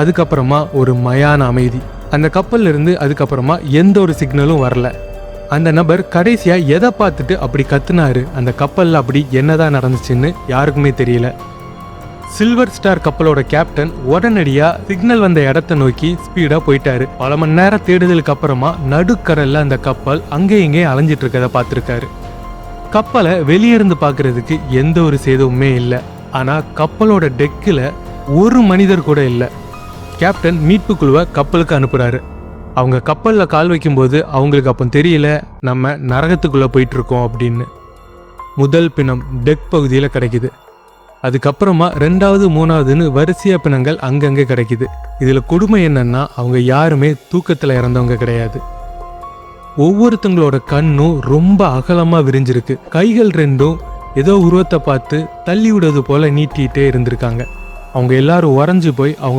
அதுக்கப்புறமா ஒரு மயான அமைதி. அந்த கப்பல்ல இருந்து அதுக்கப்புறமா எந்த ஒரு சிக்னலும் வரல. அந்த நபர் கடைசியா எதை பார்த்துட்டு அப்படி கத்துனாரு, அந்த கப்பல்ல அப்படி என்னதான் நடந்துச்சுன்னு யாருக்குமே தெரியல. சில்வர் ஸ்டார் கப்பலோட கேப்டன் உடனடியா சிக்னல் வந்த இடத்த நோக்கி ஸ்பீடா போயிட்டாரு. பல மணி நேரம் தேடுதலுக்கு அப்புறமா நடுக்கடல்ல அந்த கப்பல் அங்கே இங்கே அலைஞ்சிட்டு இருக்கதை பார்த்துருக்காரு. கப்பலை வெளியே இருந்து பார்க்கறதுக்கு எந்த ஒரு சேதமுமே இல்லை. ஆனா கப்பலோட டெக்கில் ஒரு மனிதர் கூட இல்லை. கேப்டன் மீட்பு குழுவை கப்பலுக்கு அனுப்புறாரு. அவங்க கப்பல்ல கால் வைக்கும்போது அவங்களுக்கு அப்போ தெரியல நம்ம நரகத்துக்குள்ள போயிட்டு இருக்கோம் அப்படின்னு. முதல் பிணம் டெக் பகுதியில் கிடைக்குது. அதுக்கப்புறமா 2வது 3வதுன்னு வரிசையா பிணங்கள் அங்கங்கே கிடைக்குது. இதுல கொடுமை என்னன்னா அவங்க யாருமே தூக்கத்துல இறந்தவங்க கிடையாது. ஒவ்வொருத்தங்களோட கண்ணும் ரொம்ப அகலமா விரிஞ்சிருக்கு. கைகள் ரெண்டும் ஏதோ உருவத்தை பார்த்து தள்ளி விடுவது போல நீட்டிகிட்டே இருந்திருக்காங்க. அவங்க எல்லாரும் உறைஞ்சு போய் அவங்க